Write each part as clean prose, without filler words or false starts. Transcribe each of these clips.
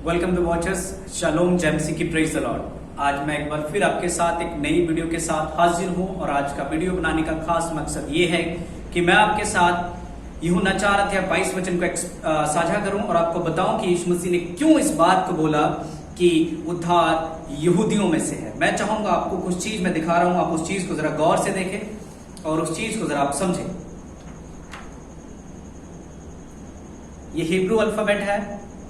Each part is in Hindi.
वेलकम टू वॉचर्स शालोम जेमसी की प्रेज द लॉर्ड। आज मैं एक बार फिर आपके साथ एक नई वीडियो के साथ हाजिर हूं और आज का वीडियो बनाने का खास मकसद ये है कि मैं आपके साथ यूहन्ना 4:22 वचन को साझा करूं और आपको बताऊं कि यीशु मसीह ने क्यों इस बात को बोला कि उद्धार यहूदियों में से है। मैं चाहूंगा आपको कुछ चीज मैं दिखा रहा हूं, आप उस चीज को जरा गौर से देखें और उस चीज को जरा आप समझें। ये हिब्रू अल्फाबेट है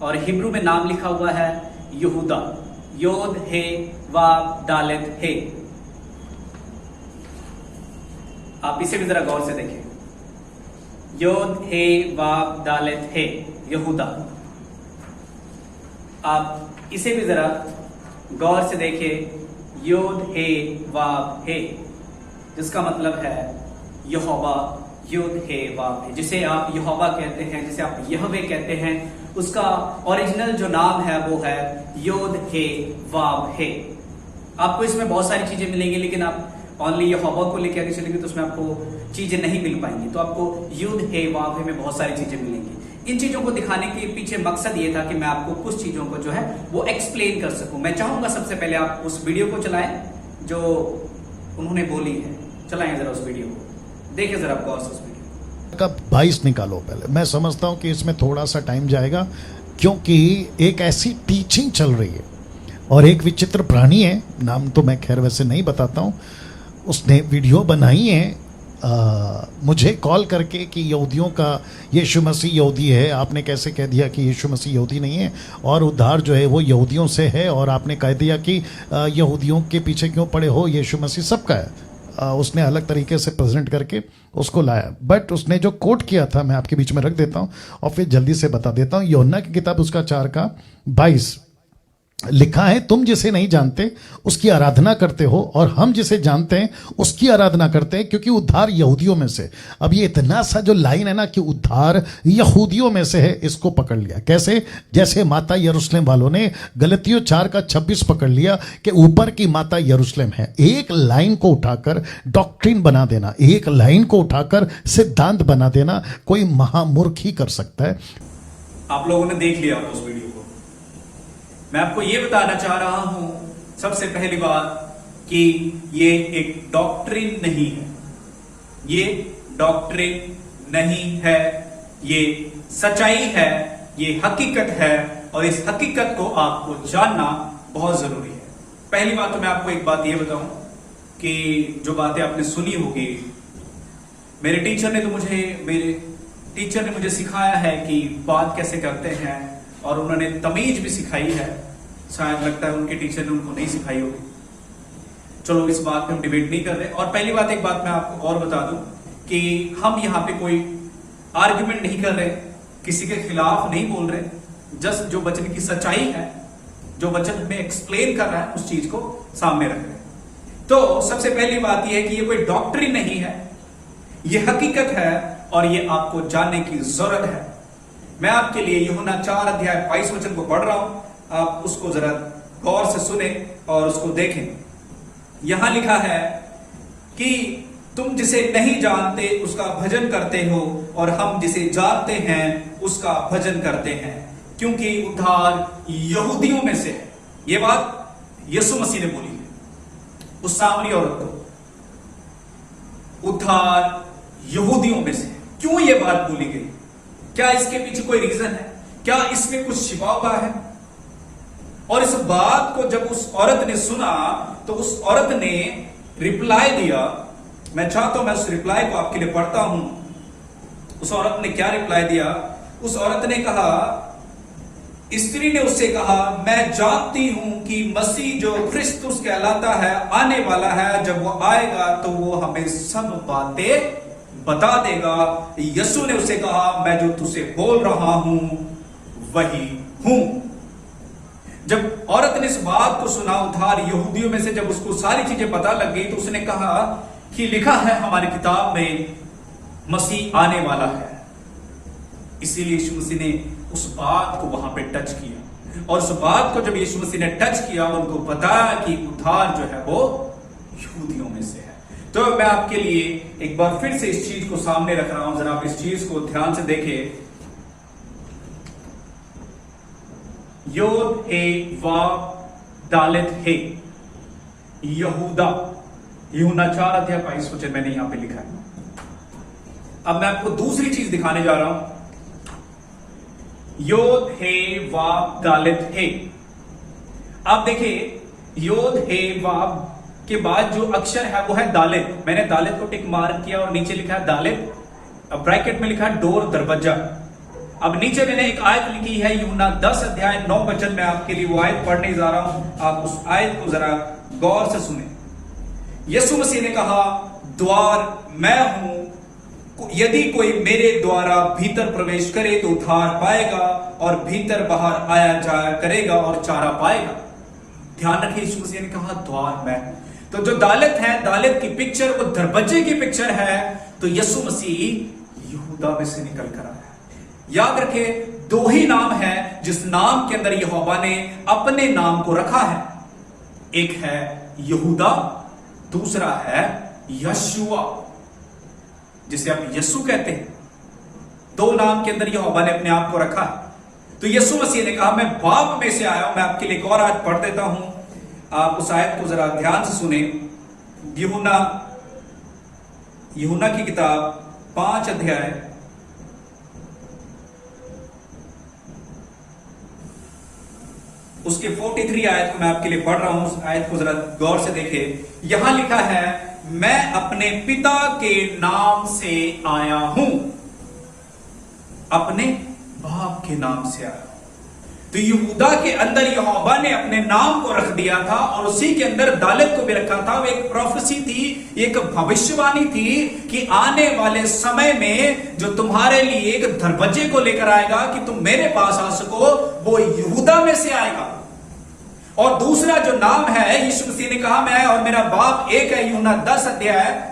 और हिब्रू में नाम लिखा हुआ है यहूदा। योद हे वाव दालेत हे। आप इसे भी जरा गौर से देखें। योद हे वाव दालेत हे, यहूदा। आप इसे भी जरा गौर से देखें। योद हे वाव हे, जिसका मतलब है यहोवा। योद हे वाव हे, जिसे आप यहोवा कहते हैं, जिसे आप यहवे कहते हैं, उसका ओरिजिनल जो नाम है वो है योद हे वाव हे। आपको इसमें बहुत सारी चीजें मिलेंगी, लेकिन आप ओनली यहोवा को लेकर आगे चलेंगे तो उसमें आपको चीजें नहीं मिल पाएंगी। तो आपको योद हे वाव हे में बहुत सारी चीजें मिलेंगी। इन चीजों को दिखाने के पीछे मकसद ये था कि मैं आपको कुछ चीजों को जो है वो एक्सप्लेन कर सकूं। मैं चाहूंगा सबसे पहले आप उस वीडियो को चलाएं जो उन्होंने बोली है। चलाएं जरा उस वीडियो को, देखिए जरा आपको उस वीडियो का 22 निकालो पहले। मैं समझता हूं कि इसमें थोड़ा सा टाइम जाएगा क्योंकि एक ऐसी टीचिंग चल रही है और एक विचित्र प्राणी है, नाम तो मैं खैर वैसे नहीं बताता हूं, उसने वीडियो बनाई है मुझे कॉल करके कि यहूदियों का यीशु मसीह यहूदी है। आपने कैसे कह दिया कि यीशु मसीह यहूदी नहीं है और उद्धार जो है वो यहूदियों से है, और आपने कह दिया कि यहूदियों के पीछे क्यों पड़े हो, यीशु मसीह सबका है। उसने अलग तरीके से प्रेजेंट करके उसको लाया, बट उसने जो कोट किया था मैं आपके बीच में रख देता हूं और फिर जल्दी से बता देता हूं। यूहन्ना की किताब उसका 4:22 लिखा है, तुम जिसे नहीं जानते उसकी आराधना करते हो और हम जिसे जानते हैं उसकी आराधना करते हैं, क्योंकि उद्धार यहूदियों में से। अब ये इतना सा जो लाइन है ना कि उद्धार यहूदियों में से है, इसको पकड़ लिया। कैसे? जैसे माता यरूशलेम वालों ने गलतियों 4:26 पकड़ लिया कि ऊपर की माता यरूशलेम है। एक लाइन को उठाकर डॉक्ट्रिन बना देना, एक लाइन को उठाकर सिद्धांत बना देना कोई महामूर्ख ही कर सकता है। आप लोगों ने देख लिया उस वीडियो को। मैं आपको यह बताना चाह रहा हूं सबसे पहली बात कि ये एक डॉक्ट्रिन नहीं है, ये डॉक्ट्रिन नहीं है, ये सच्चाई है, ये हकीकत है और इस हकीकत को आपको जानना बहुत जरूरी है। पहली बात तो मैं आपको एक बात ये बताऊं कि जो बातें आपने सुनी होगी, मेरे टीचर ने मुझे सिखाया है कि बात कैसे करते हैं और उन्होंने तमीज भी सिखाई है। शायद लगता है उनके टीचर ने उनको नहीं सिखाई होगी। चलो इस बात पे हम डिबेट नहीं कर रहे। और पहली बात, एक बात मैं आपको और बता दूं कि हम यहाँ पे कोई आर्ग्यूमेंट नहीं कर रहे, किसी के खिलाफ नहीं बोल रहे, जस्ट जो वचन की सच्चाई है, जो वचन में एक्सप्लेन कर रहा है, उस चीज को सामने रख रहे हैं। तो सबसे पहली बात यह है कि ये कोई डॉक्ट्रिन नहीं है, ये हकीकत है और ये आपको जानने की जरूरत है। मैं आपके लिए यूहन्ना 4:22 वचन को पढ़ रहा हूं, आप उसको जरा गौर से सुने और उसको देखें। यहां लिखा है कि तुम जिसे नहीं जानते उसका भजन करते हो और हम जिसे जानते हैं उसका भजन करते हैं, क्योंकि उद्धार यहूदियों में से है। यह बात यीशु मसीह ने बोली है उस सामरी औरत को, उद्धार यहूदियों में से है। क्यों यह बात बोली गई? क्या इसके पीछे कोई रीजन है? क्या इसमें कुछ छिपा हुआ है? और इस बात को जब उस औरत ने सुना तो उस औरत ने रिप्लाई दिया। मैं चाहता हूं मैं उस रिप्लाई को आपके लिए पढ़ता हूं। उस औरत ने क्या रिप्लाई दिया? उस औरत ने कहा, स्त्री ने उससे कहा, मैं जानती हूं कि मसीह जो क्रिस्तुस कहलाता है आने वाला है। जब वो आएगा तो वो हमें सब बातें बता देगा। यीशु ने उसे कहा, मैं जो तुझसे बोल रहा हूं वही हूं। जब औरत ने इस बात को सुना, उद्धार यहूदियों में से, जब उसको सारी चीजें पता लग गई, तो उसने कहा कि लिखा है हमारी किताब में मसीह आने वाला है। इसीलिए यीशु मसीह ने उस बात को वहां पे टच किया, और उस बात को जब यीशु मसीह ने टच किया, उनको बताया कि उद्धार जो है वो यहूदियों में से है। तो मैं आपके लिए एक बार फिर से इस चीज को सामने रख रहा हूं, जरा आप इस चीज को ध्यान से देखें। योद हे वाव दालेत हे, यहूदा। यूहन्ना 4 अध्याय 22 वचन मैंने यहां पे लिखा है। अब मैं आपको दूसरी चीज दिखाने जा रहा हूं। योद हे वाव दालेत हे। आप देखिए, योद हे वाव के बाद जो अक्षर है वो है दालेत। मैंने दालेत को टिक मार्क किया और नीचे लिखा है दालेत, अब ब्रैकेट में लिखा है डोर, दरवाजा। अब नीचे मैंने एक आयत लिखी है यूहन्ना 10 अध्याय 9 वचन में आपके लिए वो आयत पढ़ने जा रहा हूं। आप उस आयत को जरा गौर से सुने। यीशु मसीह ने कहा, द्वार मैं हूं, यदि कोई मेरे द्वारा भीतर प्रवेश करे तो उद्धार पाएगा और भीतर बाहर आया जाया करेगा और चारा पाएगा। ध्यान रखिए, यीशु मसीह ने कहा द्वार मैं। तो जो दालेत है, दालेत की पिक्चर वो दरवाजे की पिक्चर है। तो यीशु मसीह यहूदा में से निकल कर आया। याद रखे, दो ही नाम है जिस नाम के अंदर यहोवा ने अपने नाम को रखा है। एक है यहूदा, दूसरा है यशुआ, जिसे आप यीशु कहते हैं। दो नाम के अंदर यहोवा ने अपने आप को रखा है। तो यीशु मसीह ने कहा, मैं बाप में से आया हूं। मैं आपके लिए एक और आयत पढ़ देता हूं, आप उस आयत को जरा ध्यान से सुने। यूहन्ना की किताब 5 अध्याय उसके 43 आयत को मैं आपके लिए पढ़ रहा हूं। उस आयत को जरा गौर से देखें। यहां लिखा है, मैं अपने पिता के नाम से आया हूं। अपने बाप के नाम से आया हूं। तो यहूदा के अंदर यहोवा ने अपने नाम को रख दिया था और उसी के अंदर दालेत को भी रखा था। वो एक प्रोफेसी थी, एक भविष्यवाणी थी कि आने वाले समय में जो तुम्हारे लिए एक दरवाजे को लेकर आएगा कि तुम मेरे पास आ सको, वो यहूदा में से आएगा। और दूसरा जो नाम है, यीशु मसीह ने कहा, मैं और मेरा बाप एक है। यूहन्ना 10 अध्याय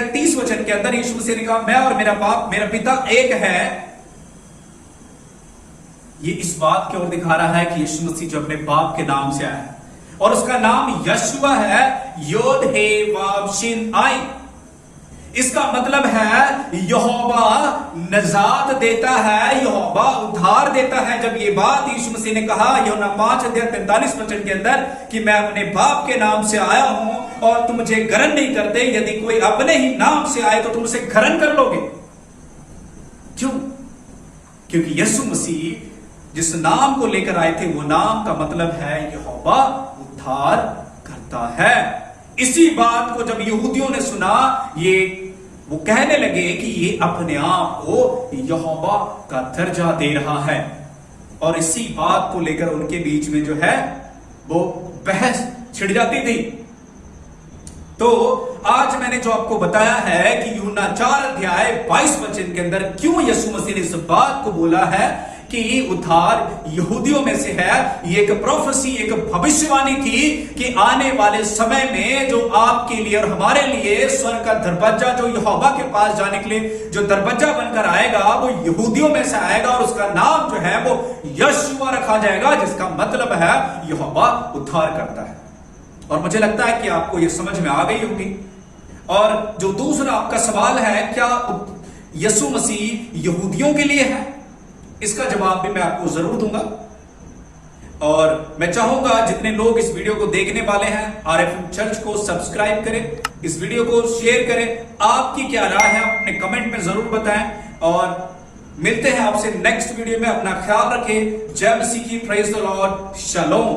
30 वचन के अंदर यीशु मसीह ने कहा, मैं और मेरा बाप, मेरा पिता एक है। ये इस बात की ओर दिखा रहा है कि यीशु मसीह जो अपने बाप के नाम से आया है और उसका नाम यशुआ है, योद हे वाव शिन आई। इसका मतलब है यहोवा नजात देता है, यहोवा उद्धार देता है। जब ये बात यीशु मसीह ने कहा यूहन्ना 5 अध्याय 43 वचन के अंदर कि मैं अपने बाप के नाम से आया हूं और तुम मुझे ग्रहण नहीं करते, यदि कोई अपने ही नाम से आए तो तुम उसे ग्रहण कर लोगे। क्यों? क्योंकि यीशु मसीह जिस नाम को लेकर आए थे, वो नाम का मतलब है यहोवा उद्धार करता है। इसी बात को जब यहूदियों ने सुना, वो कहने लगे कि ये अपने आप को यहोवा का दर्जा दे रहा है। और इसी बात को लेकर उनके बीच में जो है वो बहस छिड़ जाती थी। तो आज मैंने जो आपको बताया है कि यूहन्ना 4 अध्याय 22 वचन के अंदर क्यों यीशु मसीह ने इस बात को बोला है कि उद्धार यहूदियों में से है। ये एक प्रोफेसी, एक भविष्यवाणी थी कि आने वाले समय में जो आपके लिए और हमारे लिए स्वर्ग का दरवाजा, जो यहोवा के पास जाने के लिए जो दरवाजा बनकर आएगा, वो यहूदियों में से आएगा और उसका नाम जो है वो यशुआ रखा जाएगा, जिसका मतलब है यहोवा उद्धार करता है। और मुझे लगता है कि आपको ये समझ में आ गई होगी। और जो दूसरा आपका सवाल है, क्या यीशु मसीह यहूदियों के लिए है, इसका जवाब भी मैं आपको जरूर दूंगा। और मैं चाहूंगा जितने लोग इस वीडियो को देखने वाले हैं, RFM चर्च को सब्सक्राइब करें, इस वीडियो को शेयर करें। आपकी क्या राय है अपने कमेंट में जरूर बताएं। और मिलते हैं आपसे नेक्स्ट वीडियो में। अपना ख्याल रखें। जय मसीह की, प्रेज द लॉर्ड, शालोम।